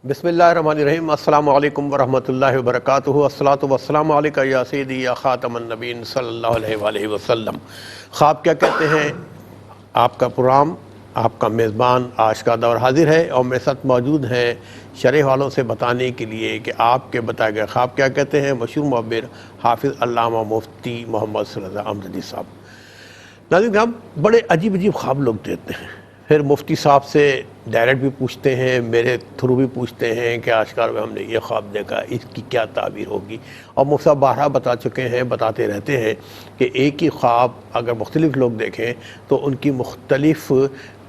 بسم اللہ الرحمن الرحیم۔ السلام علیکم ورحمۃ اللہ وبرکاتہ۔ الصلاۃ والسلام علیکہ یا سیدی یا خاتم النبیین صلی اللہ علیہ وآلہ وسلم۔ خواب کیا کہتے ہیں؟ آپ کا پروگرام، آپ کا میزبان آج کا دور حاضر ہے اور میرے ساتھ موجود ہیں شرح والوں سے بتانے کے لیے کہ آپ کے بتائے گئے خواب کیا کہتے ہیں، مشہور معبر حافظ علامہ مفتی محمد صلی اللہ امجدی صاحب۔ ناظرین کرام، بڑے عجیب عجیب خواب لوگ دیتے ہیں، پھر مفتی صاحب سے ڈائریکٹ بھی پوچھتے ہیں، میرے تھرو بھی پوچھتے ہیں کہ آشکار میں ہم نے یہ خواب دیکھا، اس کی کیا تعبیر ہوگی۔ اور مفتی صاحب بارہا بتا چکے ہیں، بتاتے رہتے ہیں کہ ایک ہی خواب اگر مختلف لوگ دیکھیں تو ان کی مختلف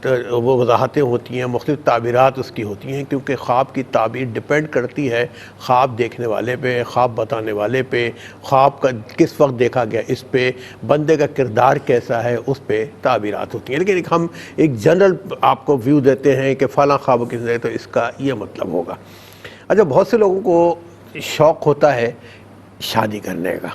وہ وضاحتیں ہوتی ہیں، مختلف تعبیرات اس کی ہوتی ہیں، کیونکہ خواب کی تعبیر ڈیپینڈ کرتی ہے خواب دیکھنے والے پہ، خواب بتانے والے پہ، خواب کا کس وقت دیکھا گیا اس پہ، بندے کا کردار کیسا ہے اس پہ تعبیرات ہوتی ہیں۔ لیکن ہم ایک جنرل آپ کو ویو دیتے ہیں کہ فلاں خواب کس نے، تو اس کا یہ مطلب ہوگا۔ اچھا، بہت سے لوگوں کو شوق ہوتا ہے شادی کرنے کا،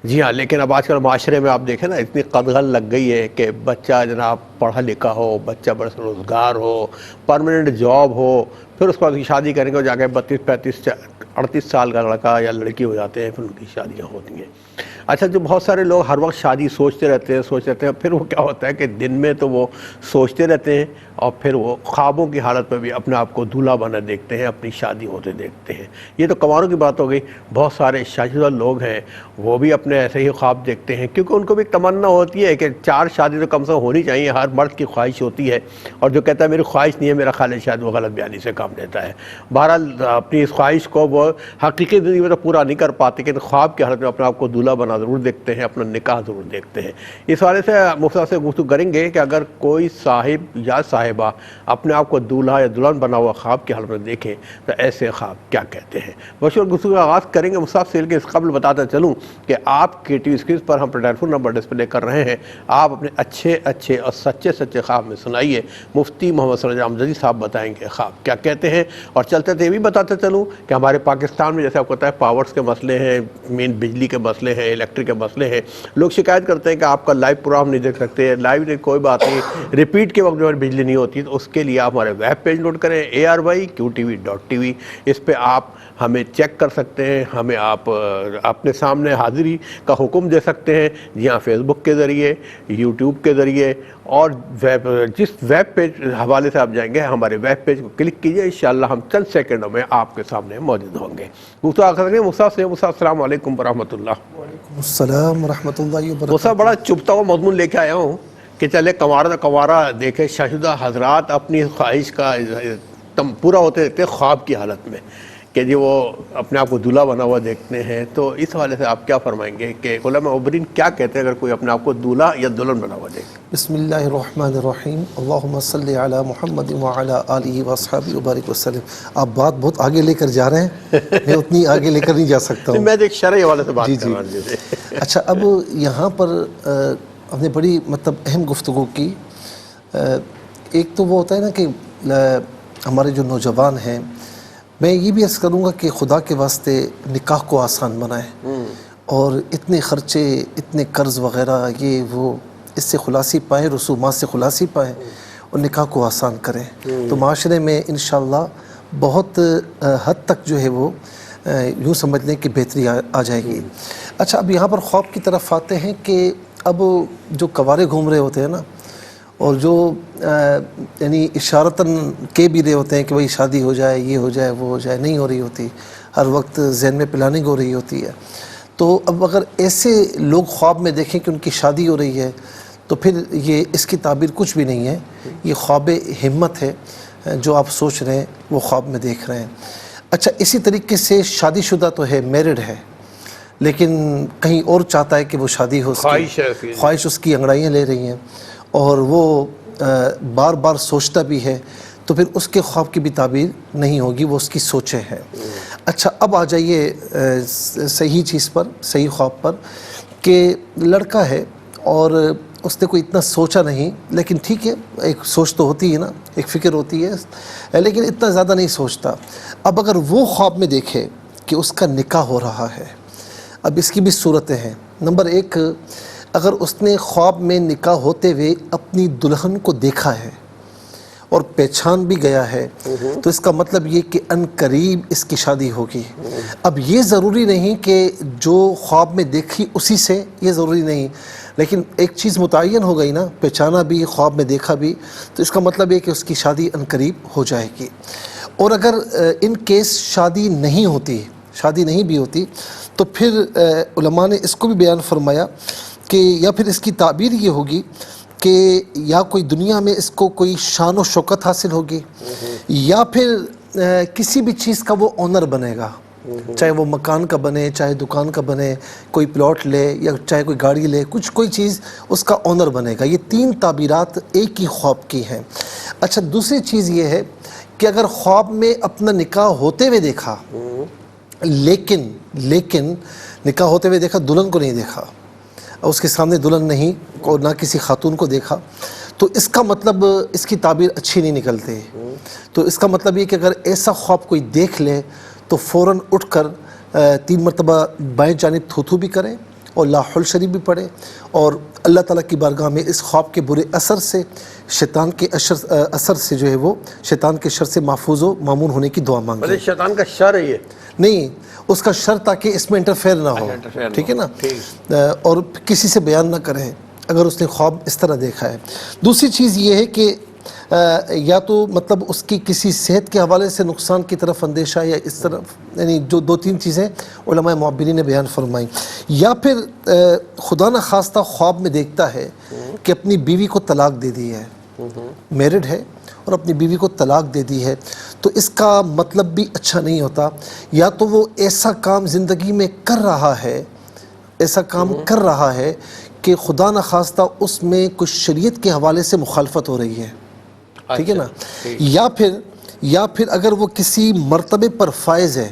جی ہاں، لیکن اب آج کل معاشرے میں آپ دیکھیں نا، اتنی قدغن لگ گئی ہے کہ بچہ جناب پڑھا لکھا ہو، بچہ بڑا روزگار ہو، پرماننٹ جاب ہو، پھر اس کے بعد شادی کریں گے اور جا کے 32-35-38 سال کا لڑکا یا لڑکی ہو جاتے ہیں، پھر ان کی شادیاں ہوتی ہیں۔ اچھا، جو بہت سارے لوگ ہر وقت شادی سوچتے رہتے ہیں، پھر وہ کیا ہوتا ہے کہ دن میں تو وہ سوچتے رہتے ہیں اور پھر وہ خوابوں کی حالت میں بھی اپنے آپ کو دولہا بنا دیکھتے ہیں، اپنی شادی ہوتے دیکھتے ہیں۔ یہ تو کماروں کی بات ہو گئی۔ بہت سارے شادی شدہ لوگ ہیں، وہ بھی اپنے ایسے ہی خواب دیکھتے ہیں، کیونکہ ان کو بھی تمنا ہوتی ہے کہ 4 شادی تو کم سے کم ہونی چاہیے، ہر مرد کی خواہش ہوتی ہے، اور جو کہتا ہے میری خواہش نہیں ہے، میرا خیال ہے شاید وہ غلط بیانی سے کام لیتا ہے۔ بہرحال اپنی اس خواہش کو وہ حقیقی زندگی میں تو پورا نہیں کر پاتے، لیکن خواب کی حالت میں اپنے آپ کو دولہا بنا ضرور دیکھتے ہیں، اپنا نکاح ضرور دیکھتے ہیں۔ اس حوالے سے مفتی سے گفتگو کریں گے کہ اگر کوئی صاحب یا صاحبہ اپنے آپ کو دولہا یا دلہن بنا ہوا خواب کی حالت میں دیکھیں تو ایسے خواب کیا کہتے ہیں۔ مشہور گفتگو کا آغاز کریں گے مفتی سے، لیکن اس قبل بتاتا چلوں کہ آپ کے ٹی وی اسکرین پر ہم ٹیلی فون نمبر ڈسپلے کر رہے ہیں، آپ اپنے اچھے اور سچے خواب میں سنائیے، مفتی محمد صلی اللہ امجدی صاحب بتائیں گے خواب کیا کہتے ہیں۔ اور چلتے یہ بھی بتاتے چلوں کہ ہمارے پاکستان میں جیسے آپ کو پتہ ہے پاورز کے مسئلے ہیں، مین بجلی کے مسئلے ہیں، الیکٹرک کے مسئلے ہیں، لوگ شکایت کرتے ہیں کہ آپ کا لائیو پروگرام نہیں دیکھ سکتے، لائیو نہیں، کوئی بات نہیں، ریپیٹ کے وقت جو ہے بجلی نہیں ہوتی، تو اس کے لیے آپ ہمارے ویب پیج نوٹ کریں ARYQTV.tv، اس پہ آپ ہمیں چیک کر سکتے ہیں، ہمیں آپ اپنے سامنے حاضری کا حکم دے سکتے ہیں، جی ہاں، فیس بک کے ذریعے، یوٹیوب کے ذریعے، اور جس ویب پیج حوالے سے آپ جائیں گے ہمارے ویب پیج کو کلک کیجئے، انشاءاللہ ہم چند سیکنڈوں میں آپ کے سامنے موجود ہوں گے۔ السلام علیکم ورحمۃ اللہ۔ وعلیکم السلام ورحمۃ اللہ وبرکاتہ۔ بڑا چبھتا ہوا مضمون لے کے آیا ہوں کہ چلے کنوارا دیکھے شاہدہ حضرات اپنی خواہش کا پورا ہوتے دیکھتے خواب کی حالت میں کہ جی وہ اپنے آپ کو دولہا بنا ہوا دیکھتے ہیں، تو اس حوالے سے آپ کیا فرمائیں گے کہ علماء مبررین کیا کہتے ہیں اگر کوئی اپنے آپ کو دولہا یا دلہن بنا ہوا دیکھے؟ بسم اللہ الرحمن الرحیم، اللہم صلی علی محمد وعلی آلہ واصحابہ وبارک وسلم۔ آپ بات بہت آگے لے کر جا رہے ہیں، میں اتنی آگے لے کر نہیں جا سکتا ہوں۔ میں ایک شرعی حوالے سے بات کر رہا ہوں۔ اچھا، اب یہاں پر ہم نے بڑی اہم گفتگو کی۔ ایک تو وہ ہوتا ہے نا کہ ہمارے جو نوجوان ہیں، میں یہ بھی عرض کروں گا کہ خدا کے واسطے نکاح کو آسان بنائیں، اور اتنے خرچے، اتنے قرض وغیرہ، یہ وہ، اس سے خلاصی پائیں، رسومات سے خلاصی پائیں اور نکاح کو آسان کریں، تو معاشرے میں انشاءاللہ بہت حد تک جو ہے وہ یوں سمجھ لیں کہ بہتری آ جائے گی۔ اچھا، اب یہاں پر خواب کی طرف آتے ہیں کہ اب جو کوارے گھوم رہے ہوتے ہیں نا، اور جو یعنی اشارتاً کہہ بھی رہے ہوتے ہیں کہ بھائی شادی ہو جائے، یہ ہو جائے، وہ ہو جائے، نہیں ہو رہی ہوتی، ہر وقت ذہن میں پلاننگ ہو رہی ہوتی ہے، تو اب اگر ایسے لوگ خواب میں دیکھیں کہ ان کی شادی ہو رہی ہے، تو پھر یہ اس کی تعبیر کچھ بھی نہیں ہے، یہ خواب ہمت ہے، جو آپ سوچ رہے ہیں وہ خواب میں دیکھ رہے ہیں۔ اچھا، اسی طریقے سے شادی شدہ تو ہے، میرڈ ہے، لیکن کہیں اور چاہتا ہے کہ وہ شادی ہو، خواہش اس کی انگڑائیاں لے رہی ہیں، اور وہ بار بار سوچتا بھی ہے، تو پھر اس کے خواب کی بھی تعبیر نہیں ہوگی، وہ اس کی سوچیں ہیں۔ اچھا، اب آ جائیے صحیح چیز پر، صحیح خواب پر، کہ لڑکا ہے اور اس نے کوئی اتنا سوچا نہیں، لیکن ٹھیک ہے، ایک سوچ تو ہوتی ہے نا، ایک فکر ہوتی ہے، لیکن اتنا زیادہ نہیں سوچتا۔ اب اگر وہ خواب میں دیکھے کہ اس کا نکاح ہو رہا ہے، اب اس کی بھی صورتیں ہیں۔ نمبر 1، اگر اس نے خواب میں نکاح ہوتے ہوئے اپنی دلہن کو دیکھا ہے اور پہچان بھی گیا ہے تو اس کا مطلب یہ کہ ان قریب اس کی شادی ہوگی. اب یہ ضروری نہیں کہ جو خواب میں دیکھی اسی سے، یہ ضروری نہیں، لیکن ایک چیز متعین ہو گئی نا، پہچانا بھی، خواب میں دیکھا بھی، تو اس کا مطلب یہ کہ اس کی شادی ان قریب ہو جائے گی. اور اگر ان کیس شادی نہیں ہوتی، شادی نہیں بھی ہوتی، تو پھر علماء نے اس کو بھی بیان فرمایا کہ یا پھر اس کی تعبیر یہ ہوگی کہ یا کوئی دنیا میں اس کو کوئی شان و شوکت حاصل ہوگی، یا پھر کسی بھی چیز کا وہ اونر بنے گا، چاہے وہ مکان کا بنے، چاہے دکان کا بنے، کوئی پلاٹ لے یا چاہے کوئی گاڑی لے، کوئی چیز اس کا اونر بنے گا. یہ تین تعبیرات ایک ہی خواب کی ہیں. اچھا، دوسری چیز یہ ہے کہ اگر خواب میں اپنا نکاح ہوتے ہوئے دیکھا، لیکن نکاح ہوتے ہوئے دیکھا، دلہن کو نہیں دیکھا، اس کے سامنے دلہن نہیں اور نہ کسی خاتون کو دیکھا، تو اس کا مطلب اس کی تعبیر اچھی نہیں نکلتی. تو اس کا مطلب یہ کہ اگر ایسا خواب کوئی دیکھ لے تو فوراً اٹھ کر 3 مرتبہ بائیں جانب تھوتھو بھی کرے اور لا حول شریف بھی پڑھے، اور اللہ تعالیٰ کی بارگاہ میں اس خواب کے برے اثر سے، شیطان کے اثر سے جو ہے وہ شیطان کے شر سے محفوظ و مامون ہونے کی دعا مانگے. شیطان کا شر ہے یہ نہیں، اس کا شر تاکہ اس میں انٹرفیئر نہ ہو، ٹھیک ہے نا، اور کسی سے بیان نہ کریں اگر اس نے خواب اس طرح دیکھا ہے. دوسری چیز یہ ہے کہ یا تو مطلب اس کی کسی صحت کے حوالے سے نقصان کی طرف اندیشہ، یا اس طرف، یعنی جو 2-3 چیزیں علماء معبرین نے بیان فرمائیں. یا پھر خدا نہ خواستہ خواب میں دیکھتا ہے کہ اپنی بیوی کو طلاق دے دی ہے، میرڈ ہے اور اپنی بیوی کو طلاق دے دی ہے، تو اس کا مطلب بھی اچھا نہیں ہوتا. یا تو وہ ایسا کام زندگی میں کر رہا ہے کہ خدا نہ خواستہ اس میں کچھ شریعت کے حوالے سے مخالفت ہو رہی ہے، ٹھیک ہے نا. یا پھر اگر وہ کسی مرتبے پر فائز ہے،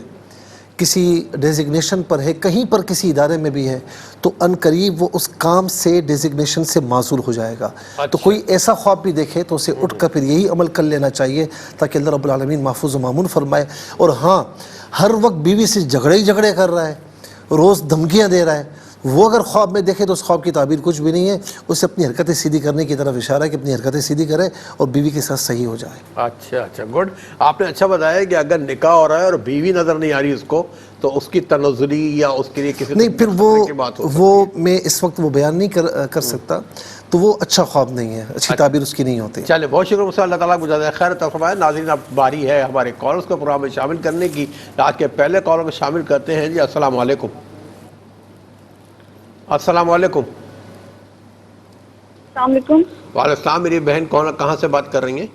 کسی ڈیزگنیشن پر ہے، کہیں پر کسی ادارے میں بھی ہے، تو ان قریب وہ اس کام سے، ڈیزگنیشن سے معزول ہو جائے گا. تو کوئی ایسا خواب بھی دیکھے تو اسے اٹھ کر پھر یہی عمل کر لینا چاہیے تاکہ اللہ رب العالمین محفوظ و مامون فرمائے. اور ہاں، ہر وقت بیوی سے جھگڑے کر رہا ہے، روز دھمکیاں دے رہا ہے، وہ اگر خواب میں دیکھے تو اس خواب کی تعبیر کچھ بھی نہیں ہے، اسے اپنی حرکتیں سیدھی کرنے کی طرف اشارہ ہے کہ اپنی حرکتیں سیدھی کرے اور بیوی کے ساتھ صحیح ہو جائے. اچھا گڈ. آپ نے اچھا بتایا کہ اگر نکاح ہو رہا ہے اور بیوی نظر نہیں آ رہی اس کو، تو اس کی تنزلی یا اس کے لیے کسی نہیں، پھر وہ میں اس وقت وہ بیان نہیں کر سکتا، تو وہ اچھا خواب نہیں ہے، اچھی تعبیر اس کی نہیں ہوتی. چلے، بہت شکریہ مجھ سے، اللہ تعالیٰ کو جزائے خیر عطا فرمائے. ناظرین، اب باری ہے ہمارے کالرز کو پروگرام میں شامل کرنے کی. آج کے پہلے کالر میں شامل کرتے ہیں. جی السلام علیکم. السلام علیکم. السلام علیکم. وعلیکم السلام. میری بہن کہاں سے بات کر رہی ہیں؟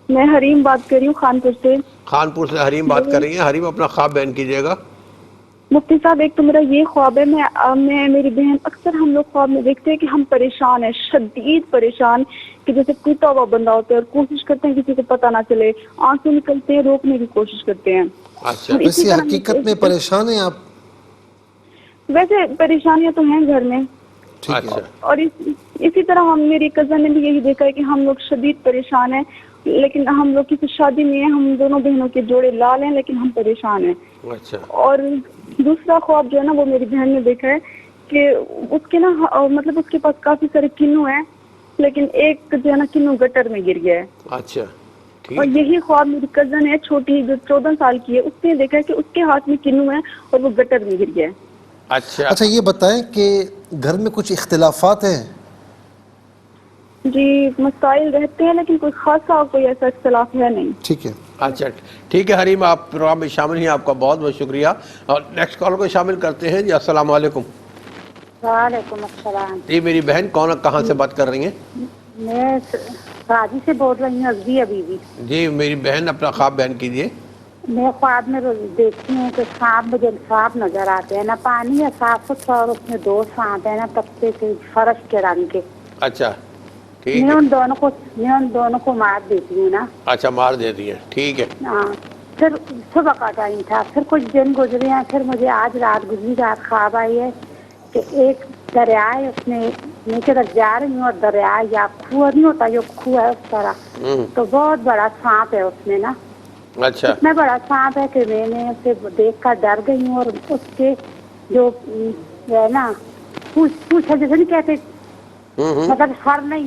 میں حریم بات کر رہی ہوں، خانپور سے. خانپور سے حریم بات کر رہی ہیں. حریم، اپنا خواب بیان کیجیے گا. مفتی صاحب، ایک تو میرا یہ خواب ہے، میں میری بہن اکثر ہم لوگ خواب میں دیکھتے ہیں کہ ہم پریشان ہیں، شدید پریشان، کہ جیسے کوئی توبہ بندہ ہوتا ہے اور کوشش کرتے ہیں کسی کو پتہ نہ چلے، آنسو نکلتے ہیں، روکنے کی کوشش کرتے ہیں. اچھا، ویسے حقیقت میں پریشان ہیں آپ؟ ویسے پریشانیاں تو ہیں گھر میں، اور اسی طرح میری کزن نے بھی یہی دیکھا ہے کہ ہم لوگ شدید پریشان ہیں، لیکن ہم لوگ کسی شادی میں ہیں، ہم دونوں بہنوں کے جوڑے لال ہیں، لیکن ہم پریشان ہیں. اچھا. اور دوسرا خواب جو ہے نا، وہ میری بہن نے دیکھا ہے کہ اس کے نا مطلب اس کے پاس کافی سارے کنو ہیں، لیکن ایک جو ہے نا کنو گٹر میں گر گیا ہے. اچھا. اور یہی خواب میری کزن ہے چھوٹی، جو 14 سال کی ہے، اس نے دیکھا ہے کہ اس کے ہاتھ میں کنو ہے اور وہ گٹر میں گر گیا ہے. اچھا، یہ بتائیں کہ گھر میں کچھ اختلافات ہیں؟ جی، مسائل رہتے ہیں لیکن کوئی خاصا کوئی ایسا اختلاف ہے نہیں. ٹھیک ہے. اچھا ٹھیک ہے حریم، آپ پروگرام میں شامل ہیں، آپ کا بہت بہت شکریہ. اور نیکسٹ کال کو شامل کرتے ہیں. جی السلام علیکم. وعلیکم السلام. جی میری بہن کہاں سے بات کر رہی ہیں؟ میں راجی سے بول رہی ہوں، ازبی ابھی. جی میری بہن اپنا خواب بیان کیجیے. میں خواب میں دیکھتی ہوں کہ مجھے سانپ نظر آتے ہیں، نہ پانی ہے صاف ستھرا، اور اس میں 2 سانپ ہیں نا پتے کے، فرش کے رنگ کے. اچھا ٹھیک میں ان دونوں کو مار دیتی ہوں نا. اچھا، مار دیتی ہیں، ٹھیک ہے. ہاں. پھر صبح کا ٹائم تھا، پھر کچھ دن گزرے ہیں، پھر مجھے آج گزری رات خواب آئی ہے کہ ایک دریا ہے، اس میں نیچے تک جا رہی ہوں، اور دریا یا کنواں نہیں ہوتا، جو کنواں ہے اس طرح، تو بہت بڑا سانپ ہے اس میں نا. اچھا. اتنا بڑا سانپ ہے کہ میں نے اسے دیکھ کر ڈر گئی ہوں، اور اس کے جو ہے نا پوچھ جیسے نہیں کہتے، مطلب سر نہیں،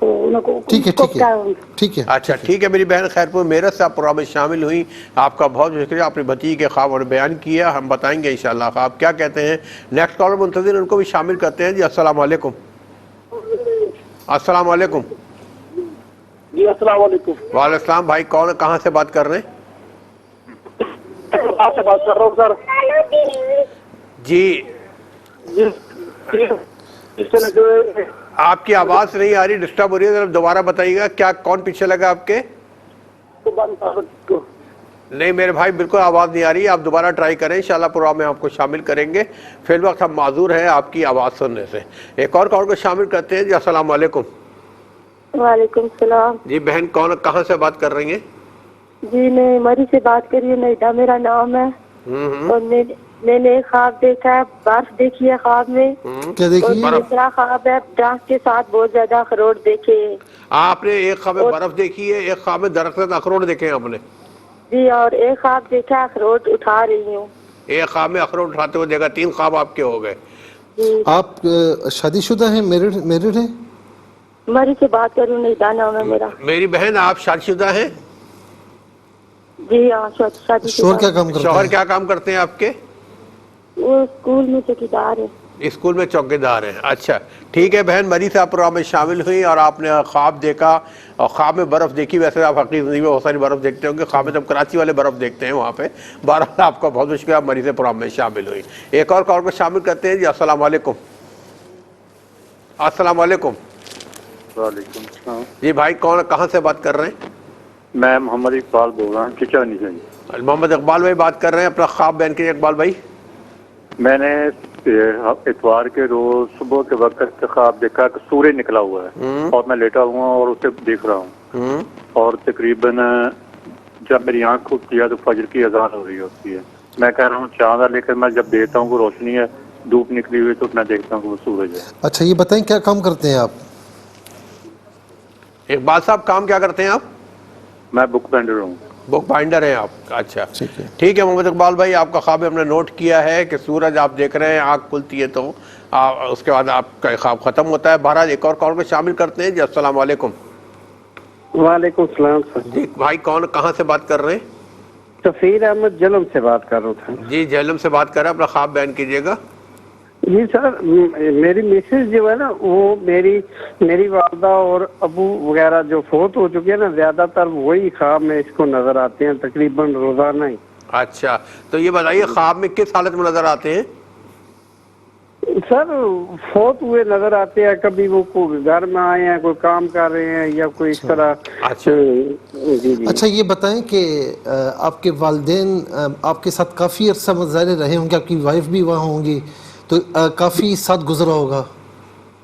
ٹھیک ہے ٹھیک ہے ٹھیک ہے. اچھا ٹھیک ہے میری بہن خیرپور میرٹھ سے آپ پروگرام میں شامل ہوئی. آپ کا بہت شکریہ, اپنی بھتیجی کے خواب اور بیان کیا. ہم بتائیں گے انشاءاللہ خواب کیا کہتے ہیں. نیکسٹ کالر منتظر, ان کو بھی شامل کرتے ہیں. جی السلام علیکم. السلام علیکم. جی السلام علیکم. وعلیکم السلام. بھائی کون, کہاں سے بات کر رہے ہیں؟ آپ سے بات کر رہا ہوں سر. جی آپ کی آواز نہیں آ رہی, ڈسٹرب ہو رہی ہے, ذرا دوبارہ بتائیے گا. کیا کون پیچھے لگا آپ کے؟ نہیں میرے بھائی بالکل آواز نہیں آ رہی, آپ دوبارہ ٹرائی کریں. انشاءاللہ پروگرام میں آپ کو شامل کریں گے. فی الوقت ہم معذور ہیں آپ کی آواز سننے سے. ایک اور کال کو شامل کرتے ہیں. جی السلام علیکم. وعلیکم السلام. جی بہن کون, کہاں سے بات کر رہی ہیں؟ جی میں مری سے بات کر رہی ہوں, نیدا میرا نام ہے. اور میں نے ایک خواب دیکھا ہے, برف دیکھی ہے خواب میں. کیا اور دیکھیے؟ دوسرا خواب ہے درخت کے ساتھ بہت زیادہ اخروٹ دیکھے. آپ نے ایک خواب میں برف دیکھی ہے, ایک خواب میں درخت سے اخروٹ دیکھے ہیں آپ نے؟ جی اور ایک خواب دیکھا ہے اخروٹ اٹھا رہی ہوں. ایک خواب میں اخروٹ اٹھاتے ہوئے دیکھا. 3 خواب آپ کے ہو گئے. جی آپ شادی شدہ ہیں, میرڈ ہیں؟ مری سے بات کر رہی ہوں, نیدا نام ہے میرا. میری بہن آپ شادی شدہ ہیں؟ جی ہاں شادی شوہر کیا کام کرتے شوہر ہیں؟ کیا کام کرتے ہیں آپ کے؟ وہ اسکول میں چوکیدار ہے. اسکول میں چوکیدار ہیں. اچھا ٹھیک ہے بہن, مری سے آپ پروگرام میں شامل ہوئی اور آپ نے خواب دیکھا اور خواب میں برف دیکھی. ویسے آپ حقیقی زندگی میں بہت ساری برف دیکھتے ہوں گے, خواب میں جب کراچی والے برف دیکھتے ہیں وہاں پہ. بہرحال آپ کا بہت بہت شکریہ, آپ مری سے پروگرام میں شامل ہوئی. ایک اور کال کو شامل کرتے ہیں. جی السلام علیکم. السلام علیکم. وعلیکم السلام. جی بھائی کون, کہاں سے بات کر رہے ہیں؟ میں محمد اقبال بول رہا ہوں چچانی سے. محمد اقبال بھائی بات کر رہے ہیں, اپنا خواب بیان کیجیے اقبال بھائی. میں نے اتوار کے روز صبح کے وقت خواب دیکھا کہ سورج نکلا ہوا ہے اور میں لیٹا ہوا اور اسے دیکھ رہا ہوں, اور تقریباً جب میری آنکھ کھلتی ہے تو فجر کی اذان ہو رہی ہوتی ہے. میں کہہ رہا ہوں چاند ہے, لیکن میں جب دیکھتا ہوں کہ روشنی ہے, دھوپ نکلی ہوئی, تو میں دیکھتا ہوں کہ وہ سورج ہے. اچھا یہ بتائیں کیا کام کرتے ہیں آپ؟ اقبال صاحب کام کیا کرتے ہیں آپ؟ میں بک بینڈر ہوں. بک بائنڈر ہیں آپ. اچھا ٹھیک ہے. ٹھیک ہے محمد اقبال بھائی, آپ کا خواب ہم نے نوٹ کیا ہے کہ سورج آپ دیکھ رہے ہیں, آنکھ کھلتی ہے تو اس کے بعد آپ کا خواب ختم ہوتا ہے. بہرحال ایک اور کال کو شامل کرتے ہیں. جی السلام علیکم. وعلیکم السلام سر. جی بھائی کون, کہاں سے بات کر رہے ہیں؟ سفیر احمد جلم سے بات کر رہا تھا. جی جہلم سے بات کر رہے ہیں, اپنا خواب بیان کیجیے گا. جی سر, میری مسز جو ہے نا, وہ میری والدہ اور ابو وغیرہ جو فوت ہو چکے ہیں نا, زیادہ تر وہی خواب میں اس کو نظر آتے ہیں تقریباً روزانہ ہی. اچھا تو یہ بتائیے خواب میں کس حالت میں نظر آتے ہیں؟ سر فوت ہوئے نظر آتے ہیں, کبھی وہ گھر میں آئے ہیں, کوئی کام کر رہے ہیں یا کوئی اس طرح. اچھا جی جی. اچھا یہ بتائیں کہ آپ کے والدین آپ کے ساتھ کافی عرصہ ظاہر رہے ہوں گے, آپ کی وائف بھی وہاں ہوں گی, تو کافی ساتھ گزرا ہوگا.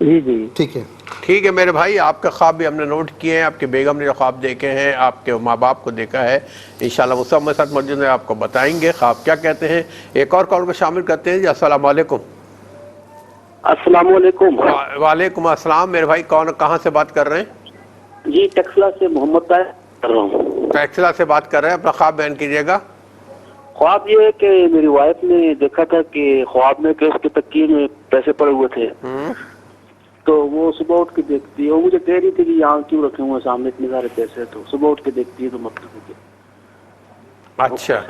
جی جی ٹھیک ہے. ٹھیک ہے میرے بھائی, آپ کا خواب بھی ہم نے نوٹ کیے ہیں. آپ کے بیگم نے جو خواب دیکھے ہیں, آپ کے ماں باپ کو دیکھا ہے, انشاءاللہ وہ سب میرے ساتھ موجود ہیں, آپ کو بتائیں گے خواب کیا کہتے ہیں. ایک اور کال کو شامل کرتے ہیں. جی السلام علیکم. السلام علیکم. وعلیکم السلام. میرے بھائی کون, کہاں سے بات کر رہے ہیں؟ جی ٹیکسلا سے محمد طاہر کر رہا ہوں. ٹیکسلا سے بات کر رہے ہیں, اپنا خواب بیان کیجیے گا. خواب یہ ہے کہ میری وائف نے دیکھا تھا کہ خواب میں کہ اس کے تکیے میں پیسے پڑے ہوئے تھے, تو وہ صبح اٹھ کے دیکھتی ہے, وہ مجھے کہہ رہی تھی کہ یہاں کیوں رکھے ہوئے سامنے اتنے سارے پیسے, تو صبح اٹھ کے دیکھتی ہے تو مطلب. اچھا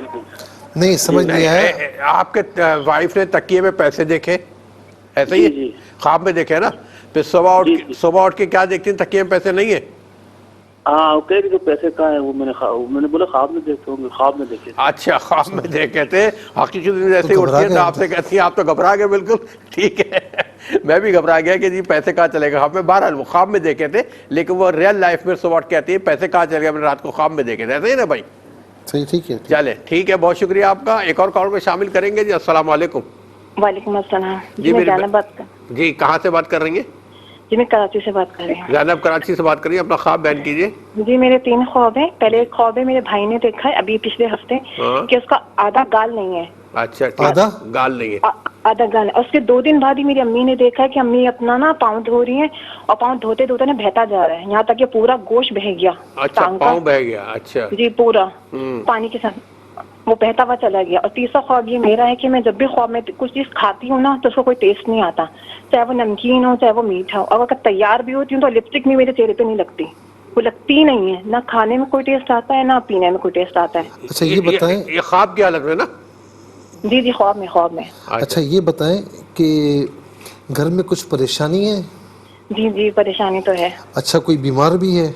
نہیں سمجھ نہیں آیا. آپ کے وائف نے تکیے میں پیسے دیکھے, ایسا ہی جی خواب میں دیکھے نا, پھر صبح اٹھ کے کیا دیکھتی ہیں, تکیے میں پیسے نہیں ہیں؟ ہاں وہ کہہ رہی جو پیسے کہاں ہیں, وہ میں نے بولا خواب میں دیکھتے ہوں گے, خواب میں دیکھے. اچھا خواب میں دیکھے تھے, حقیقت میں جیسے ہی اٹھتی ہیں تو آپ سے کہتی ہیں, آپ تو گھبرا گئے. بالکل ٹھیک ہے, میں بھی گھبرا گیا کہ جی پیسے کہاں چلے گئے. میں بہرحال وہ خواب میں دیکھے تھے, لیکن وہ ریئل لائف میں صبح اٹھ کے آتی ہے پیسے کہاں چلے گئے, میں نے رات کو خواب میں دیکھے تھے. ایسا ہی نا بھائی؟ صحیح. ٹھیک ہے. چلے ٹھیک ہے, بہت شکریہ آپ کا. ایک اور کال کو شامل کریں گے. جی السلام علیکم. وعلیکم السلام. جی میں میری زینب بات کر. جی کہاں سے بات کر رہی ہیں؟ جی میں کراچی سے بات کر رہی ہوں. زینب کراچی سے بات کریے, اپنا خواب بیان کیجیے. جی میرے 3 خواب ہیں. پہلے ایک خواب ہے میرے بھائی نے دیکھا ہے ابھی پچھلے ہفتے کہ اس کا آدھا گال نہیں ہے. اچھا آدھا گال نہیں ہے. آدھا گال ہے. اس کے 2 دن بعد ہی میری امی نے دیکھا ہے کہ امی اپنا نا پاؤں دھو رہی ہیں, اور پاؤں دھوتے دھوتے نا بہتا جا رہا ہے, یہاں تک کہ پورا گوشت بہہ گیا. اچھا پاؤں بہہ گیا. اچھا جی پورا پانی کے ساتھ. وہ بہتا ہوا چلا گیا. اور تیسرا خواب یہ میرا ہے کہ میں جب بھی خواب میں کچھ چیز کھاتی ہوں نا تو اس کو کوئی ٹیسٹ نہیں آتا, چاہے وہ نمکین ہو چاہے وہ میٹھا ہو. اور اگر تیار بھی ہوتی ہوں تو لپسٹک بھی میرے چہرے پہ نہیں لگتی, وہ لگتی ہی نہیں ہے, نہ کھانے میں کوئی ٹیسٹ آتا ہے نہ پینے میں کوئی ٹیسٹ آتا ہے. اچھا یہ بتائیں, یہ خواب کی حالت میں نا؟ جی خواب میں. اچھا یہ بتائیں کہ گھر میں کچھ پریشانی ہے؟ جی پریشانی تو ہے. اچھا کوئی بیمار بھی ہے؟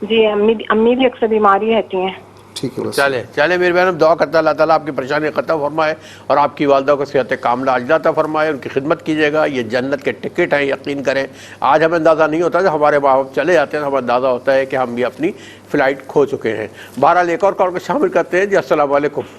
جی امی بھی اکثر بیماری رہتی ہیں. ٹھیک ہے, بس چلے میری بہن, دعا کرتا اللہ تعالیٰ آپ کی پریشانی ختم فرمائے اور آپ کی والدہ کو صحت کاملہ عاجلہ عطا فرمائے, ان کی خدمت کیجیے گا. یہ جنت کے ٹکٹ ہیں, یقین کریں. آج ہمیں اندازہ نہیں ہوتا, جب ہمارے ماں باپ چلے جاتے ہیں تو ہمیں اندازہ ہوتا ہے کہ ہم بھی اپنی فلائٹ کھو چکے ہیں. بہرحال ایک اور کال کو شامل کرتے ہیں. جی السلام علیکم.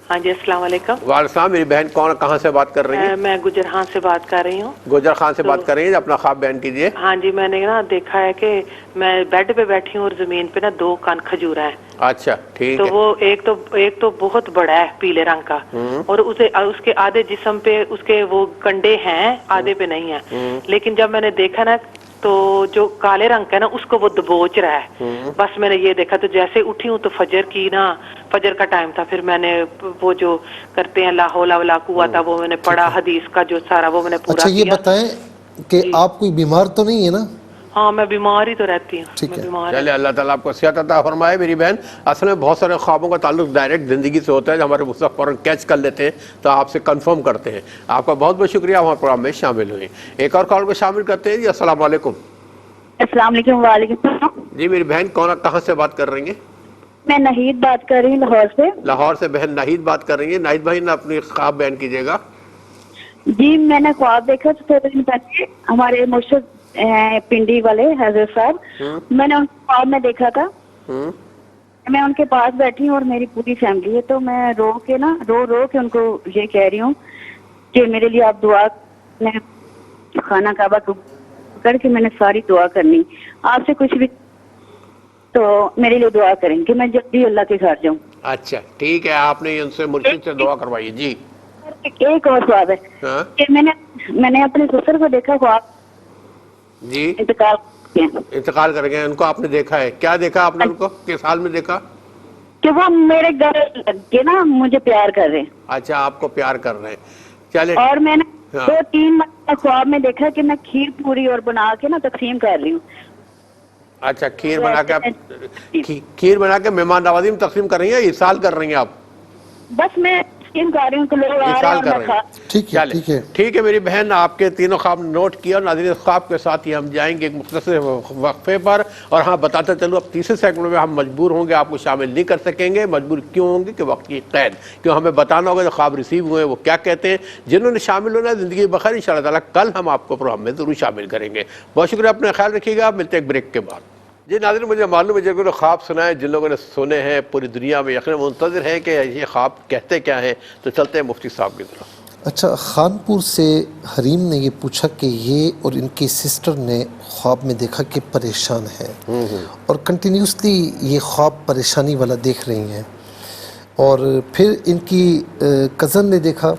ہاں جی السلام علیکم. وعلیکم السلام. میری بہن کہاں سے بات کر رہی ہیں؟ میں گجر خان سے بات کر رہی ہوں. گجر خان سے بات کر رہی ہیں, اپنا خواب بیان کیجیے. ہاں جی, میں نے نا دیکھا ہے کہ میں بیڈ پہ بیٹھی ہوں اور زمین پہ نا 2 کان کھجور ہیں. اچھا ٹھیک تو ہے. وہ ایک تو بہت بڑا ہے پیلے رنگ کا, اور اس کے آدھے جسم پہ اس کے وہ کنڈے ہیں, آدھے پہ نہیں ہیں. لیکن جب میں نے دیکھا نا تو جو کالے رنگ کا ہے نا اس کو وہ دبوچ رہا ہے. بس میں نے یہ دیکھا تو جیسے اٹھی ہوں تو فجر کا ٹائم تھا, پھر میں نے وہ جو کرتے ہیں لا حول ولا قوت وہ میں نے پڑھا, حدیث کا جو سارا وہ میں نے پورا کیا. اچھا یہ بتائیں کہ آپ کوئی بیمار تو نہیں ہے نا؟ ہاں میں بیمار ہی تو رہتی ہوں. ٹھیک ہے, چلے اللہ تعالیٰ آپ کو صحت عطا فرمائے. میری بہن اصل میں بہت سارے خوابوں کا تعلق ڈائریکٹ زندگی سے ہوتا ہے, جو ہمارے مستقبل فوراً کیچ کر لیتے ہیں تو آپ سے کنفرم کرتے ہیں. آپ کا بہت بہت شکریہ ہمارے پروگرام میں شامل ہوئے. ایک اور کال کو شامل کرتے ہیں. جی السلام علیکم. السلام علیکم. وعلیکم السلام. جی میری بہن کہاں سے بات کر رہی ہیں؟ میں نہید بات کر رہی ہوں لاہور سے. لاہور سے بہن نہید بات کر رہی ہیں. نہید بھائی نے اپنی خواب بیان کیجیے گا. جی میں نے خواب دیکھا تو تھوڑے دن پہلے ہمارے مرشد پنڈی والے حضرت صاحب, میں نے ان کو خواب میں دیکھا تھا. میں ان کے پاس بیٹھی ہوں اور میری پوری فیملی ہے, تو میں رو کے ان کو یہ کہہ رہی ہوں کہ میرے لیے آپ دعا, میں خانہ کعبہ کر کے میں نے ساری دعا کرنی, آپ سے کچھ بھی تو میرے لیے دعا کریں کہ میں جلدی اللہ کے گھر جاؤں. اچھا ٹھیک ہے, آپ نے ان سے مرشد سے دعا کروائی. جی ایک اور خواب ہے کہ میں نے اپنے سسر کو دیکھا خواب. جی انتقال کر گئے, ان کو آپ نے دیکھا ہے. کیا دیکھا آپ نے ان کو, کس حال میں دیکھا؟ کہ وہ میرے گھر لگ کے نا مجھے پیار کر رہے ہیں. اچھا آپ کو پیار کر رہے ہیں. چلے, اور میں نے 2-3 مرتبہ خواب میں دیکھا کہ میں کھیر پوری اور بنا کے نا تقسیم کر رہی ہوں. اچھا کھیر بنا کے مہمان نوازی میں تقسیم کر رہی ہیں, ارسال کر رہی ہیں آپ؟ بس میں تقسیم کر رہی ہوں کہ لوگ آ رہے ہیں. ٹھیک ہے میری بہن, آپ کے تینوں خواب نوٹ کیا. ناظرین خواب کے ساتھ ہی ہم جائیں گے ایک مختصر وقفے پر, اور ہاں بتاتے چلو اب تیسرے سیگمنٹ میں ہم مجبور ہوں گے, آپ کو شامل نہیں کر سکیں گے. مجبور کیوں ہوں گے کہ وقت کی قید, کیوں ہمیں بتانا ہوگا جو خواب ریسیو ہوئے وہ کیا کہتے ہیں. جنہوں نے شامل ہونا ہے زندگی بخیر, ان شاء اللہ تعالیٰ کل ہم آپ کو پروگرام میں ضرور شامل کریں گے. بہت شکریہ, اپنا خیال رکھیے گا. ملتے ہیں ایک بریک کے بعد. جی ناظرین, مجھے معلوم ہے جن کو خواب سنا ہے, جن لوگوں نے سنے ہیں پوری دنیا میں یقیناً منتظر ہیں کہ یہ خواب کہتے کیا ہیں. تو چلتے ہیں مفتی صاحب کی طرف. اچھا, خانپور سے حریم نے یہ پوچھا کہ یہ اور ان کی سسٹر نے خواب میں دیکھا کہ پریشان ہے اور کنٹینیوسلی یہ خواب پریشانی والا دیکھ رہی ہیں. اور پھر ان کی کزن نے دیکھا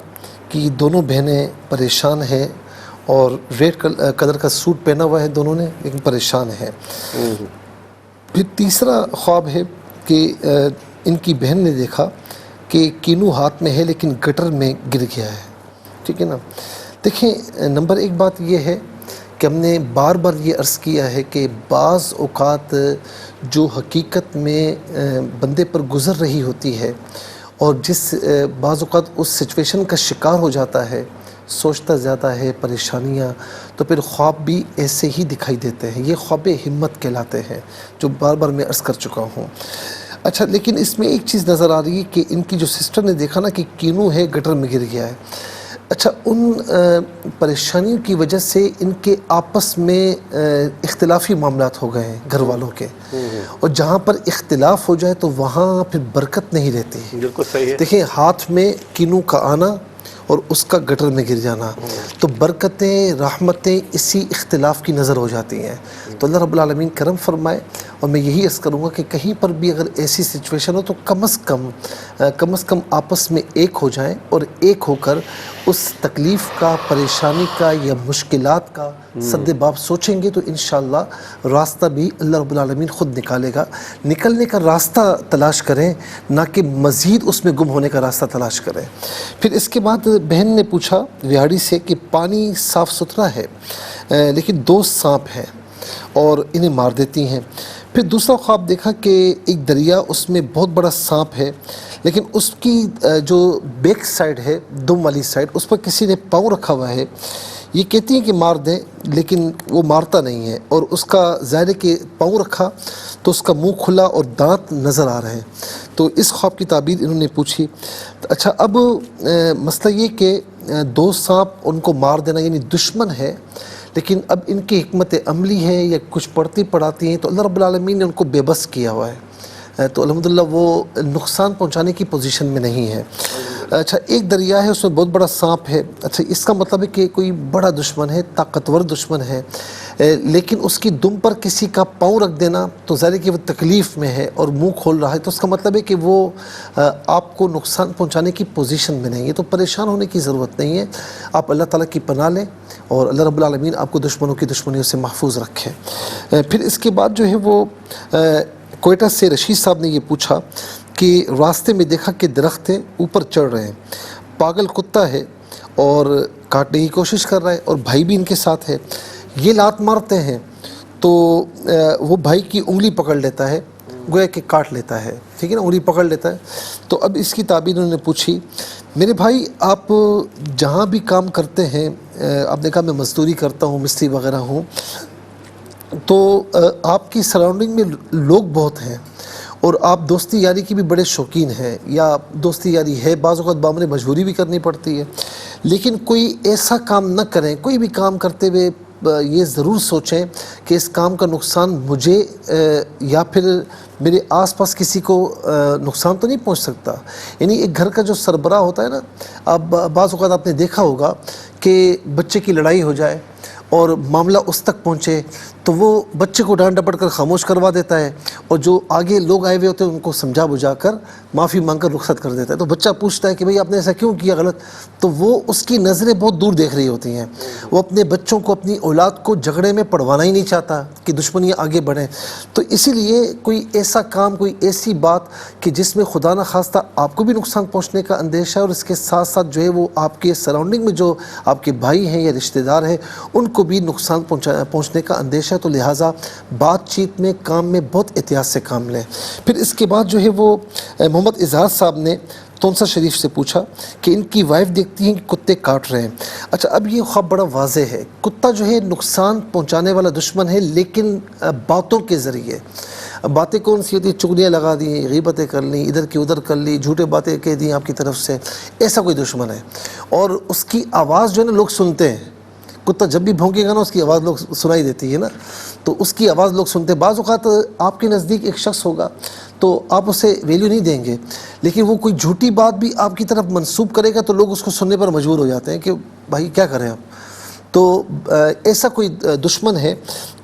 کہ دونوں بہنیں پریشان ہیں اور ریڈ کلر کا سوٹ پہنا ہوا ہے دونوں نے, لیکن پریشان ہیں. پھر تیسرا خواب ہے کہ ان کی بہن نے دیکھا کہ کینو ہاتھ میں ہے لیکن گٹر میں گر گیا ہے. ٹھیک ہے نا. دیکھیں, نمبر 1 بات یہ ہے کہ ہم نے بار بار یہ عرض کیا ہے کہ بعض اوقات جو حقیقت میں بندے پر گزر رہی ہوتی ہے اور بعض اوقات اس سچویشن کا شکار ہو جاتا ہے, سوچتا زیادہ ہے, پریشانیاں, تو پھر خواب بھی ایسے ہی دکھائی دیتے ہیں. یہ خواب ہمت کہلاتے ہیں, جو بار بار میں عرض کر چکا ہوں. اچھا, لیکن اس میں ایک چیز نظر آ رہی ہے کہ ان کی جو سسٹر نے دیکھا نا کہ کینو ہے گٹر میں گر گیا ہے. اچھا, ان پریشانیوں کی وجہ سے ان کے آپس میں اختلافی معاملات ہو گئے ہیں گھر والوں کے, اور جہاں پر اختلاف ہو جائے تو وہاں پھر برکت نہیں رہتی. بالکل صحیح ہے. دیکھیں, ہاتھ میں کینو کا آنا اور اس کا گٹر میں گر جانا. تو برکتیں رحمتیں اسی اختلاف کی نظر ہو جاتی ہیں. تو اللہ رب العالمین کرم فرمائے. اور میں یہی عرض کروں گا کہ کہیں پر بھی اگر ایسی سچویشن ہو تو کم از کم آپس میں ایک ہو جائیں اور ایک ہو کر اس تکلیف کا, پریشانی کا یا مشکلات کا سد باب سوچیں گے تو انشاءاللہ راستہ بھی اللہ رب العالمین خود نکالے گا. نکلنے کا راستہ تلاش کریں, نہ کہ مزید اس میں گم ہونے کا راستہ تلاش کریں. پھر اس کے بعد بہن نے پوچھا ویاڑی سے کہ پانی صاف ستھرا ہے لیکن 2 سانپ ہیں اور انہیں مار دیتی ہیں. پھر دوسرا خواب دیکھا کہ ایک دریا, اس میں بہت بڑا سانپ ہے لیکن اس کی جو بیک سائڈ ہے, دم والی سائڈ, اس پر کسی نے پاؤں رکھا ہوا ہے. یہ کہتی ہیں کہ مار دیں لیکن وہ مارتا نہیں ہے, اور اس کا ظاہر ہے کہ پاؤں رکھا تو اس کا منہ کھلا اور دانت نظر آ رہے ہیں. تو اس خواب کی تعبیر انہوں نے پوچھی. اچھا, اب مسئلہ یہ کہ 2 سانپ ان کو مار دینا یعنی دشمن ہے, لیکن اب ان کی حکمت عملی ہے یا کچھ پڑھتی پڑھاتی ہیں تو اللہ رب العالمین نے ان کو بے بس کیا ہوا ہے. تو الحمدللہ وہ نقصان پہنچانے کی پوزیشن میں نہیں ہے. اچھا, ایک دریا ہے, اس میں بہت بڑا سانپ ہے. اچھا, اس کا مطلب ہے کہ کوئی بڑا دشمن ہے, طاقتور دشمن ہے, لیکن اس کی دم پر کسی کا پاؤں رکھ دینا تو ظاہر ہے کہ وہ تکلیف میں ہے اور منہ کھول رہا ہے, تو اس کا مطلب ہے کہ وہ آپ کو نقصان پہنچانے کی پوزیشن میں نہیں ہے. تو پریشان ہونے کی ضرورت نہیں ہے, آپ اللہ تعالیٰ کی پناہ لیں اور اللہ رب العالمین آپ کو دشمنوں کی دشمنیوں سے محفوظ رکھیں. پھر اس کے بعد جو ہے وہ کوئٹہ سے رشید صاحب نے یہ پوچھا کہ راستے میں دیکھا کہ درخت ہیں, اوپر چڑھ رہے ہیں, پاگل کتا ہے اور کاٹنے کی کوشش کر رہا ہے اور بھائی بھی ان کے ساتھ ہے. یہ لات مارتے ہیں تو وہ بھائی کی انگلی پکڑ لیتا ہے, گویا کہ کاٹ لیتا ہے, ٹھیک ہے نا, انگلی پکڑ لیتا ہے. تو اب اس کی تعبیر انہوں نے پوچھی, میرے بھائی آپ جہاں بھی کام کرتے ہیں, آپ نے کہا میں مزدوری کرتا ہوں, مستری وغیرہ ہوں, تو آپ کی سراؤنڈنگ میں لوگ بہت ہیں اور آپ دوستی یاری کی بھی بڑے شوقین ہیں, یا دوستی یاری ہے, بعض اوقات بامنے مجبوری بھی کرنی پڑتی ہے, لیکن کوئی ایسا کام نہ کریں, کوئی بھی کام کرتے ہوئے یہ ضرور سوچیں کہ اس کام کا نقصان مجھے یا پھر میرے آس پاس کسی کو نقصان تو نہیں پہنچ سکتا. یعنی ایک گھر کا جو سربراہ ہوتا ہے نا, اب بعض اوقات آپ نے دیکھا ہوگا کہ بچے کی لڑائی ہو جائے اور معاملہ اس تک پہنچے تو وہ بچے کو ڈانٹ ڈپٹ کر خاموش کروا دیتا ہے, اور جو آگے لوگ آئے ہوئے ہوتے ہیں ان کو سمجھا بجھا کر معافی مانگ کر رخصت کر دیتا ہے. تو بچہ پوچھتا ہے کہ بھئی آپ نے ایسا کیوں کیا غلط, تو وہ اس کی نظریں بہت دور دیکھ رہی ہوتی ہیں. وہ اپنے بچوں کو, اپنی اولاد کو جھگڑے میں پڑھوانا ہی نہیں چاہتا کہ دشمنیاں آگے بڑھیں. تو اسی لیے کوئی ایسا کام, کوئی ایسی بات کہ جس میں خدا نہ خواستہ آپ کو بھی نقصان پہنچنے کا اندیشہ ہے اور اس کے ساتھ ساتھ جو ہے وہ آپ کے سراؤنڈنگ میں جو آپ کے بھائی ہیں یا رشتہ دار ہیں ان کو بھی نقصان پہنچنے کا اندیشہ ہے, تو لہٰذا بات چیت میں, کام میں بہت احتیاط سے کام لیں. پھر اس کے بعد جو ہے وہ محمد اظہار صاحب نے تونسا شریف سے پوچھا کہ ان کی وائف دیکھتی ہیں کہ کتے کاٹ رہے ہیں. اچھا, اب یہ خواب بڑا واضح ہے. کتا جو ہے نقصان پہنچانے والا دشمن ہے, لیکن باتوں کے ذریعے. باتیں کون سی ہوتی ہیں, چغلیاں لگا دیں, غیبتیں کر لیں, ادھر کی ادھر کر لی, جھوٹے باتیں کہہ دیں آپ کی طرف سے, ایسا کوئی دشمن ہے. اور اس کی آواز جو ہے نا لوگ سنتے ہیں. کتا جب بھی بھونکے گا نا اس کی آواز لوگ سنائی دیتی ہے نا, تو اس کی آواز لوگ سنتے ہیں. بعض اوقات آپ کے نزدیک ایک شخص ہوگا تو آپ اسے ویلیو نہیں دیں گے, لیکن وہ کوئی جھوٹی بات بھی آپ کی طرف منسوب کرے گا تو لوگ اس کو سننے پر مجبور ہو جاتے ہیں کہ بھائی کیا کریں آپ. تو ایسا کوئی دشمن ہے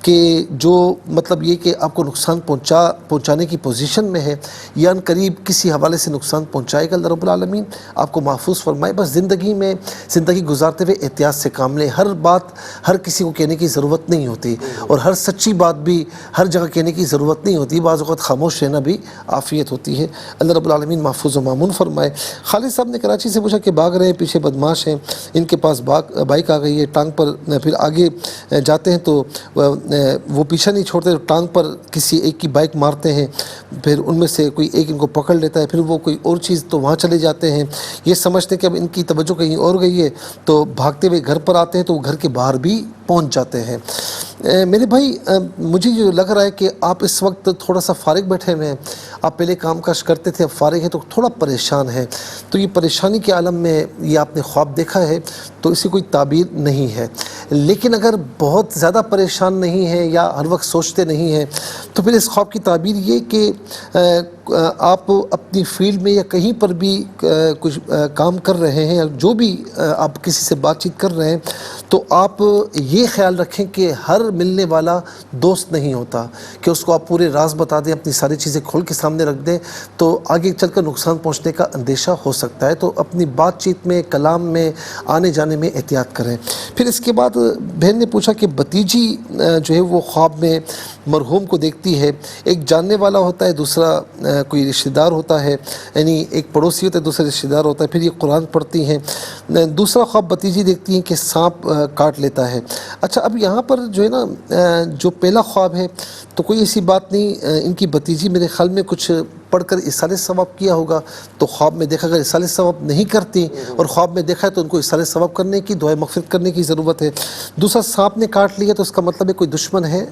کہ جو مطلب یہ کہ آپ کو نقصان پہنچانے کی پوزیشن میں ہے, یا ان قریب کسی حوالے سے نقصان پہنچائے گا. اللہ رب العالمین آپ کو محفوظ فرمائے. بس زندگی گزارتے ہوئے احتیاط سے کام لیں. ہر بات ہر کسی کو کہنے کی ضرورت نہیں ہوتی, اور ہر سچی بات بھی ہر جگہ کہنے کی ضرورت نہیں ہوتی. بعض اوقات خاموش رہنا بھی عافیت ہوتی ہے. اللہ رب العالمین محفوظ و مامون فرمائے. خالد صاحب نے کراچی سے پوچھا کہ بھاگ رہے ہیں, پیچھے بدماش ہیں, ان کے پاس بائک آ گئی ہے, ٹانگ پر پھر آگے جاتے ہیں تو وہ پیچھا نہیں چھوڑتے, ٹانگ پر کسی ایک کی بائک مارتے ہیں, پھر ان میں سے کوئی ایک ان کو پکڑ لیتا ہے, پھر وہ کوئی اور چیز تو وہاں چلے جاتے ہیں. یہ سمجھتے ہیں کہ اب ان کی توجہ کہیں اور گئی ہے, تو بھاگتے ہوئے گھر پر آتے ہیں تو وہ گھر کے باہر بھی پہنچ جاتے ہیں. میرے بھائی, مجھے یہ لگ رہا ہے کہ آپ اس وقت تھوڑا سا فارغ بیٹھے ہوئے ہیں. آپ پہلے کام کاج کرتے تھے, اب فارغ ہیں تو تھوڑا پریشان ہیں. تو یہ پریشانی کے عالم میں یہ آپ نے خواب دیکھا ہے تو اس کی کوئی تعبیر نہیں ہے. لیکن اگر بہت زیادہ پریشان نہیں ہیں یا ہر وقت سوچتے نہیں ہیں تو پھر اس خواب کی تعبیر یہ کہ آپ اپنی فیلڈ میں یا کہیں پر بھی کچھ کام کر رہے ہیں یا جو بھی آپ کسی سے بات چیت کر رہے ہیں تو آپ یہ خیال رکھیں کہ ہر ملنے والا دوست نہیں ہوتا کہ اس کو آپ پورے راز بتا دیں، اپنی ساری چیزیں کھول کے سامنے رکھ دیں تو آگے چل کر نقصان پہنچنے کا اندیشہ ہو سکتا ہے. تو اپنی بات چیت میں، کلام میں، آنے جانے میں احتیاط کریں. پھر اس کے بعد بہن نے پوچھا کہ بھتیجی جو ہے وہ خواب میں مرحوم کو دیکھتی ہے. ایک جاننے والا ہوتا ہے، دوسرا کوئی رشتہ دار ہوتا ہے، یعنی ایک پڑوسی ہوتا ہے، دوسرا رشتہ دار ہوتا ہے. پھر یہ قرآن پڑھتی ہیں. دوسرا خواب بھتیجی دیکھتی ہیں کہ سانپ کاٹ لیتا ہے. اچھا، اب یہاں پر جو ہے نا جو پہلا خواب ہے تو کوئی ایسی بات نہیں، ان کی بھتیجی میرے خیال میں کچھ پڑھ کر اصالہ ثواب کیا ہوگا تو خواب میں دیکھا. اگر اصالہ ثواب نہیں کرتی اور خواب میں دیکھا ہے تو ان کو اصالہ ثواب کرنے کی، دعائے مغفرت کرنے کی ضرورت ہے. دوسرا، سانپ نے کاٹ لیا تو اس کا مطلب ہے کوئی دشمن ہے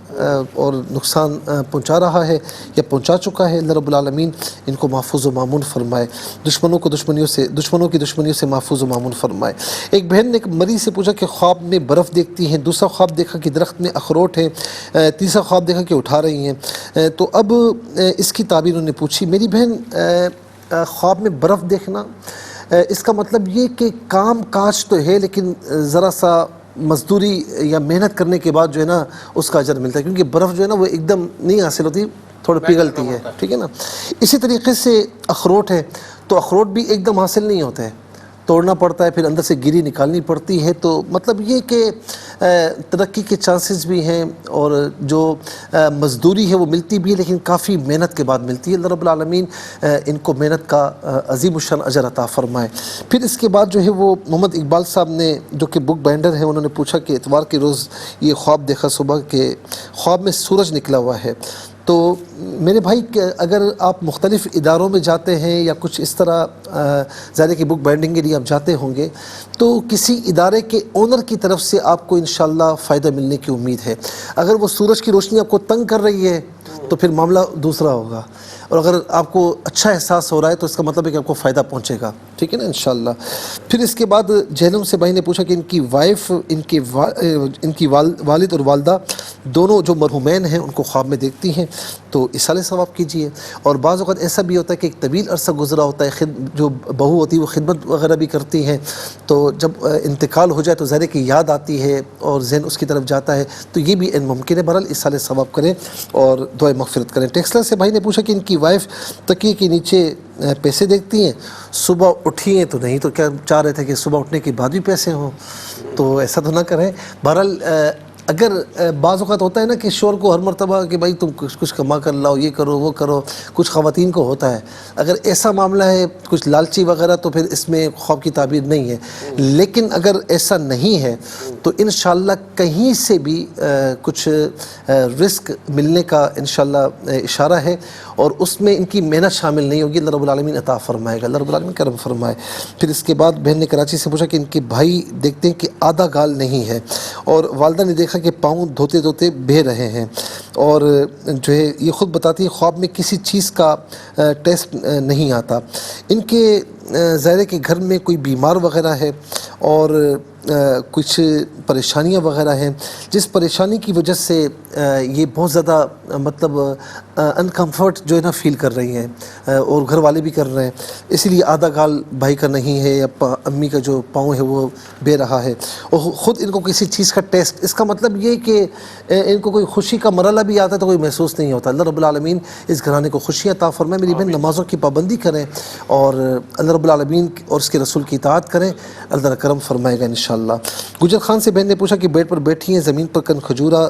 اور نقصان پہنچا رہا ہے یا پہنچا چکا ہے. اللہ رب العالمین ان کو محفوظ و مامون فرمائے، دشمنوں کی دشمنیوں سے محفوظ و مامون فرمائے. ایک بہن نے ایک مریض سے پوچھا کہ خواب میں برف دیکھتی ہیں. دوسرا خواب دیکھا کہ درخت میں اخروٹ ہے. تیسرا خواب دیکھا کہ اٹھا رہی ہیں. تو اب اس کی تعبیر انہوں نے پوچھی. میری بہن، خواب میں برف دیکھنا اس کا مطلب یہ کہ کام کاج تو ہے لیکن ذرا سا مزدوری یا محنت کرنے کے بعد جو ہے نا اس کا اجر ملتا ہے، کیونکہ برف جو ہے نا وہ ایک دم نہیں حاصل ہوتی، تھوڑا پگھلتی ہے، ٹھیک ہے نا. اسی طریقے سے اخروٹ ہے تو اخروٹ بھی ایک دم حاصل نہیں ہوتے ہیں، توڑنا پڑتا ہے، پھر اندر سے گری نکالنی پڑتی ہے. تو مطلب یہ کہ ترقی کے چانسز بھی ہیں اور جو مزدوری ہے وہ ملتی بھی ہے لیکن کافی محنت کے بعد ملتی ہے. اللہ رب العالمین ان کو محنت کا عظیم الشان اجر عطا فرمائے. پھر اس کے بعد جو ہے وہ محمد اقبال صاحب نے، جو کہ بک بائنڈر ہیں، انہوں نے پوچھا کہ اتوار کے روز یہ خواب دیکھا صبح کہ خواب میں سورج نکلا ہوا ہے. تو میرے بھائی اگر آپ مختلف اداروں میں جاتے ہیں یا کچھ اس طرح ظاہر ہے کہ بک بائنڈنگ کے لیے آپ جاتے ہوں گے تو کسی ادارے کے اونر کی طرف سے آپ کو انشاءاللہ فائدہ ملنے کی امید ہے. اگر وہ سورج کی روشنی آپ کو تنگ کر رہی ہے تو پھر معاملہ دوسرا ہوگا، اور اگر آپ کو اچھا احساس ہو رہا ہے تو اس کا مطلب ہے کہ آپ کو فائدہ پہنچے گا، ٹھیک ہے نا انشاءاللہ. پھر اس کے بعد جہنم سے بھائی نے پوچھا کہ ان کی وائف، ان کی والد اور والدہ دونوں جو مرحومین ہیں ان کو خواب میں دیکھتی ہیں تو اصالہ ثواب کیجیے. اور بعض اوقات ایسا بھی ہوتا ہے کہ ایک طویل عرصہ گزرا ہوتا ہے، جو بہو ہوتی ہے وہ خدمت وغیرہ بھی کرتی ہیں، تو جب انتقال ہو جائے تو ظاہر ہے کہ یاد آتی ہے اور ذہن اس کی طرف جاتا ہے، تو یہ بھی ممکن ہے. بہرحال اصالہ ثواب کریں اور دعائے مغفرت کریں. ٹیکسلا سے بھائی نے پوچھا کہ ان کی وائف تکیے کے نیچے پیسے دیکھتی ہیں، صبح اٹھی ہیں تو نہیں، تو کیا چاہ رہے تھے کہ صبح اٹھنے کے بعد بھی پیسے ہوں؟ تو ایسا تو نہ کریں. بہرحال اگر بعض اوقات ہوتا ہے نا کہ شوہر کو ہر مرتبہ کہ بھائی تم کچھ کما کر لاؤ، یہ کرو وہ کرو، کچھ خواتین کو ہوتا ہے. اگر ایسا معاملہ ہے کچھ لالچی وغیرہ تو پھر اس میں خواب کی تعبیر نہیں ہے. لیکن اگر ایسا نہیں ہے تو انشاءاللہ کہیں سے بھی کچھ رزق ملنے کا انشاءاللہ اشارہ ہے اور اس میں ان کی محنت شامل نہیں ہوگی. اللہ رب العالمین عطا فرمائے گا، اللہ رب العالمین کرم فرمائے. پھر اس کے بعد بہن نے کراچی سے پوچھا کہ ان کے بھائی دیکھتے ہیں کہ آدھا گال نہیں ہے اور والدہ نے دیکھا کہ پاؤں دھوتے دھوتے بہہ رہے ہیں، اور جو ہے یہ خود بتاتی ہے خواب میں کسی چیز کا ٹیسٹ نہیں آتا. ان کے ظاہر ہے کہ گھر میں کوئی بیمار وغیرہ ہے اور کچھ پریشانیاں وغیرہ ہیں، جس پریشانی کی وجہ سے یہ بہت زیادہ مطلب انکمفرٹ جو ہے نا فیل کر رہی ہیں اور گھر والے بھی کر رہے ہیں. اسی لیے آدھا گال بھائی کا نہیں ہے یا امی کا جو پاؤں ہے وہ بے رہا ہے اور خود ان کو کسی چیز کا ٹیسٹ، اس کا مطلب یہ کہ ان کو کوئی خوشی کا مرحلہ بھی آتا ہے تو کوئی محسوس نہیں ہوتا. اللہ رب العالمین اس گھرانے کو خوشیاں عطا فرمائے. میری بہن نمازوں کی پابندی کریں اور اللہ رب العالمین اور اس کے رسول کی اطاعت کریں، اللہ تعالیٰ کرم فرمائے گا انشاءاللہ. گجر خان سے بہن نے پوچھا کہ بیڈ پر بیٹھی ہیں، زمین پر کن کھجورا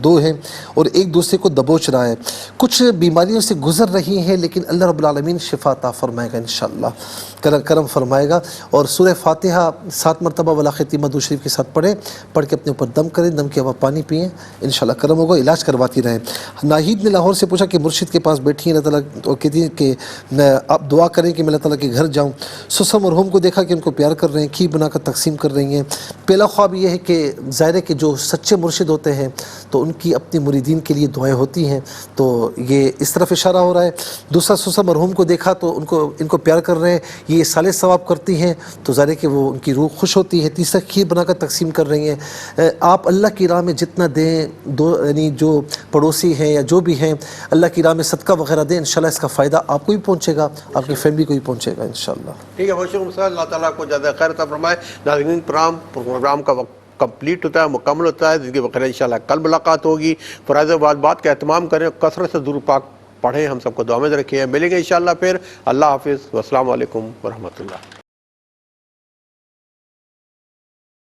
دو ہیں اور ایک دوسرے کو دبوچ رہا ہے، کچھ بیماریوں سے گزر رہی ہیں لیکن اللہ رب العالمین شفا عطا فرمائے گا انشاءاللہ، کرم فرمائے گا. اور سورہ فاتحہ 7 مرتبہ ولا خاتمہ درود شریف کے ساتھ پڑھ کے اپنے اوپر دم کریں، دم کے علاوہ پانی پئیں، انشاءاللہ کرم ہوگا. علاج کرواتی رہیں. ناہید نے لاہور سے پوچھا کہ مرشد کے پاس بیٹھی ہیں اللہ تعالیٰ اور کہتی ہیں کہ آپ دعا کریں کہ میں اللہ تعالیٰ کے گھر جاؤں. سسا مرحوم کو دیکھا کہ ان کو پیار کر رہے ہیں، کھیر بنا کر تقسیم کر رہی ہیں. پہلا خواب یہ ہے کہ ظاہر ہے کہ جو سچے مرشد ہوتے ہیں تو ان کی اپنے مریدین کے لیے دعائیں ہوتی ہیں، تو یہ اس طرف اشارہ ہو رہا ہے. دوسرا سوسا مرحوم کو دیکھا تو ان کو پیار کر رہے ہیں, یہ صالح ثواب کرتی ہیں تو ظاہر ہے کہ وہ ان کی روح خوش ہوتی ہے. تیسرا کھیر بنا کر تقسیم کر رہی ہیں. آپ اللہ کی راہ میں جتنا دیں, یعنی جو پڑوسی ہیں یا جو بھی ہیں اللہ کی راہ میں صدقہ وغیرہ دیں, انشاءاللہ اس کا فائدہ آپ کو بھی پہنچے گا, آپ کی فیملی کو بھی پہنچے گا انشاءاللہ. ٹھیک ہے, بہت شکریہ. اللہ تعالیٰ کو زیادہ خیر عطا فرمائے. ناظرین پروگرام کا وقت کمپلیٹ ہوتا ہے, مکمل ہوتا ہے. جس کے بخیر انشاءاللہ کل ملاقات ہوگی. فرائض بات کا اہتمام کریں, کثرت سے درود پاک پڑھیں, ہم سب کو دعا میں رکھیں. ملیں گے انشاءاللہ پھر. اللہ حافظ, والسلام علیکم ورحمۃ اللہ.